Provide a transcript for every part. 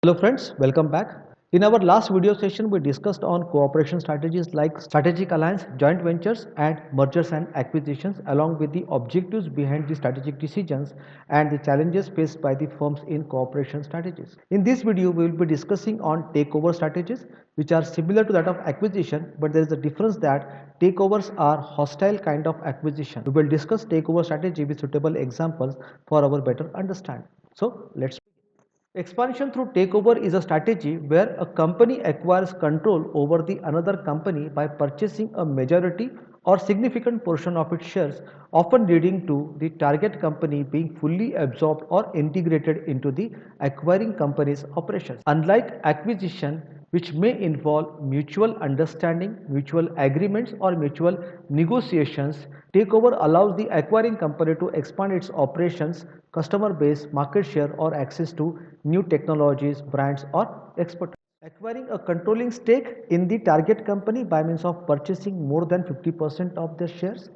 Hello friends, welcome back. In our last video session, we discussed on cooperation strategies like strategic alliance, joint ventures and mergers and acquisitions along with the objectives behind the strategic decisions and the challenges faced by the firms in cooperation strategies. In this video, we will be discussing on takeover strategies which are similar to that of acquisition, but there is a difference that takeovers are hostile kind of acquisition. We will discuss takeover strategy with suitable examples for our better understanding. So let's Expansion through takeover is a strategy where a company acquires control over the another company by purchasing a majority or significant portion of its shares, often leading to the target company being fully absorbed or integrated into the acquiring company's operations. Unlike acquisition, which may involve mutual understanding, mutual agreements, or mutual negotiations, takeover allows the acquiring company to expand its operations, customer base, market share, or access to new technologies, brands, or expertise. Acquiring a controlling stake in the target company by means of purchasing more than 50% of their shares,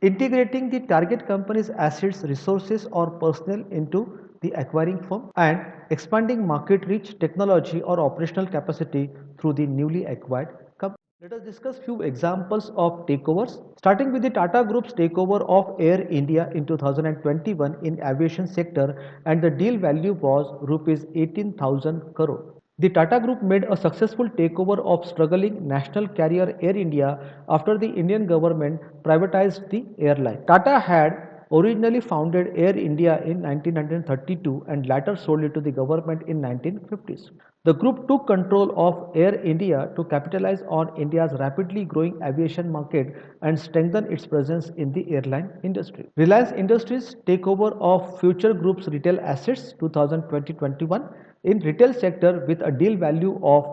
integrating the target company's assets, resources, or personnel into the acquiring firm, and expanding market reach, technology, or operational capacity through the newly acquired company. Let us discuss few examples of takeovers, starting with the Tata Group's takeover of Air India in 2021 in aviation sector, and the deal value was rupees 18,000 crore. The Tata Group made a successful takeover of struggling national carrier Air India after the Indian government privatized the airline. Tata had originally founded Air India in 1932 and later sold it to the government in 1950s. The group took control of Air India to capitalize on India's rapidly growing aviation market and strengthen its presence in the airline industry. Reliance Industries takeover of Future Group's retail assets 2020-21 in retail sector with a deal value of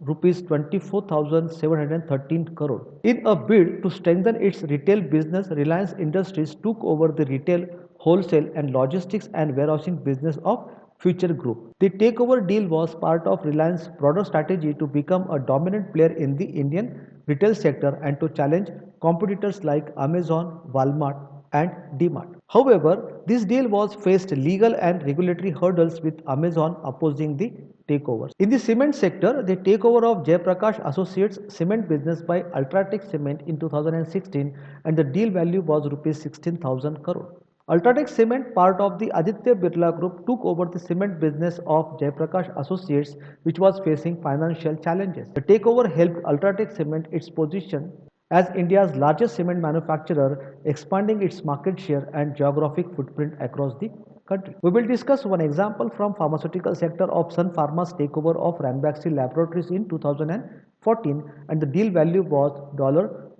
rupees 24,713 crore. In a bid to strengthen its retail business, Reliance Industries took over the retail, wholesale and logistics and warehousing business of Future Group. The takeover deal was part of Reliance's broader strategy to become a dominant player in the Indian retail sector and to challenge competitors like Amazon, Walmart and DMart. However, this deal was faced legal and regulatory hurdles with Amazon opposing the takeovers. In the cement sector, the takeover of Jayaprakash Associates cement business by Ultratech Cement in 2016 and the deal value was rupees 16,000 crore. Ultratech Cement, part of the Aditya Birla Group, took over the cement business of Jayaprakash Associates, which was facing financial challenges. The takeover helped Ultratech Cement its position as India's largest cement manufacturer, expanding its market share and geographic footprint across the country. We will discuss one example from pharmaceutical sector of Sun Pharma's takeover of Ranbaxy Laboratories in 2014 and the deal value was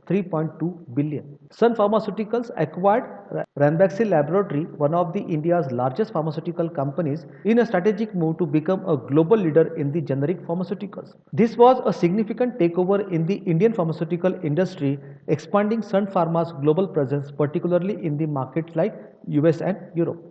$3.2 billion. Sun Pharmaceuticals acquired Ranbaxy Laboratory, one of the India's largest pharmaceutical companies, in a strategic move to become a global leader in the generic pharmaceuticals. This was a significant takeover in the Indian pharmaceutical industry, expanding Sun Pharma's global presence, particularly in the markets like US and Europe.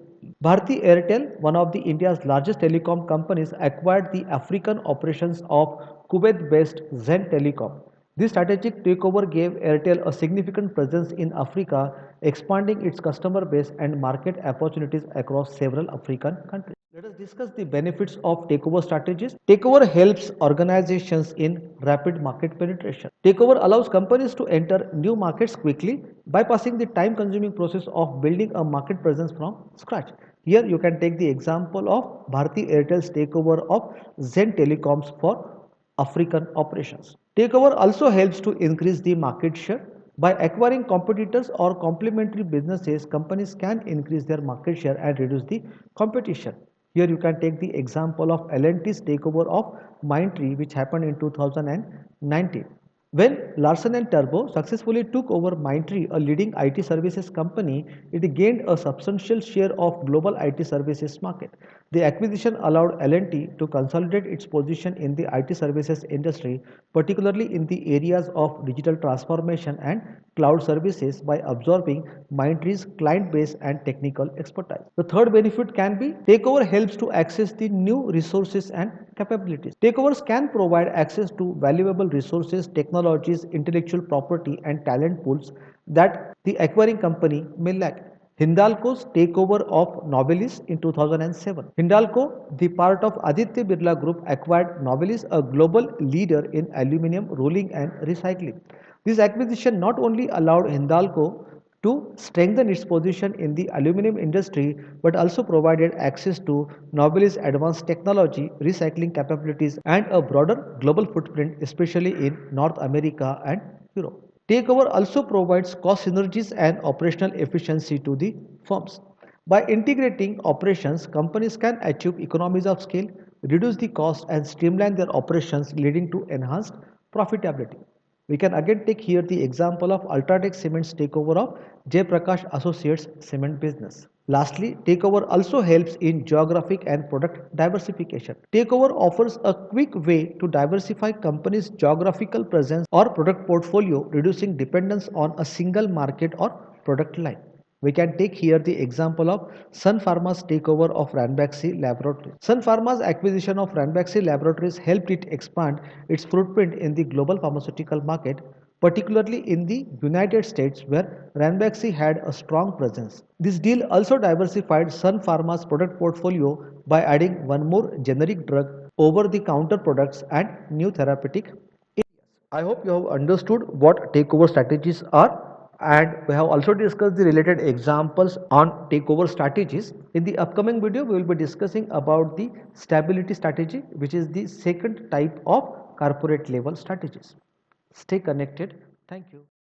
Bharti Airtel, one of the India's largest telecom companies, acquired the African operations of Kuwait-based Zen Telecom. This strategic takeover gave Airtel a significant presence in Africa, expanding its customer base and market opportunities across several African countries. Let us discuss the benefits of takeover strategies. Takeover helps organizations in rapid market penetration. Takeover allows companies to enter new markets quickly, bypassing the time-consuming process of building a market presence from scratch. Here you can take the example of Bharti Airtel's takeover of Zen Telecoms for African operations. Takeover also helps to increase the market share. By acquiring competitors or complementary businesses, companies can increase their market share and reduce the competition. Here you can take the example of L&T's takeover of Mindtree, which happened in 2019. When Larsen & Toubro successfully took over Mindtree, a leading IT services company, it gained a substantial share of global IT services market. The acquisition allowed L&T to consolidate its position in the IT services industry, particularly in the areas of digital transformation and cloud services by absorbing Mindtree's client base and technical expertise. The third benefit can be takeover helps to access the new resources and capabilities. Takeovers can provide access to valuable resources, technologies, intellectual property and talent pools that the acquiring company may lack. Hindalco's takeover of Novelis in 2007. Hindalco, the part of Aditya Birla Group, acquired Novelis, a global leader in aluminum rolling and recycling. This acquisition not only allowed Hindalco to strengthen its position in the aluminum industry but also provided access to Novelis' advanced technology, recycling capabilities, and a broader global footprint, especially in North America and Europe. Takeover also provides cost synergies and operational efficiency to the firms. By integrating operations, companies can achieve economies of scale, reduce the cost, and streamline their operations, leading to enhanced profitability. We can again take here the example of Ultratech Cement's takeover of Jay Prakash Associates cement business. Lastly, takeover also helps in geographic and product diversification. Takeover offers a quick way to diversify companies' geographical presence or product portfolio, reducing dependence on a single market or product line. We can take here the example of Sun Pharma's takeover of Ranbaxy Laboratories. Sun Pharma's acquisition of Ranbaxy Laboratories helped it expand its footprint in the global pharmaceutical market, particularly in the United States where Ranbaxy had a strong presence. This deal also diversified Sun Pharma's product portfolio by adding one more generic drug, over-the-counter products and new therapeutic areas. I hope you have understood what takeover strategies are, and we have also discussed the related examples on takeover strategies. In the upcoming video, we will be discussing about the stability strategy, which is the second type of corporate level strategies. Stay connected. Thank you.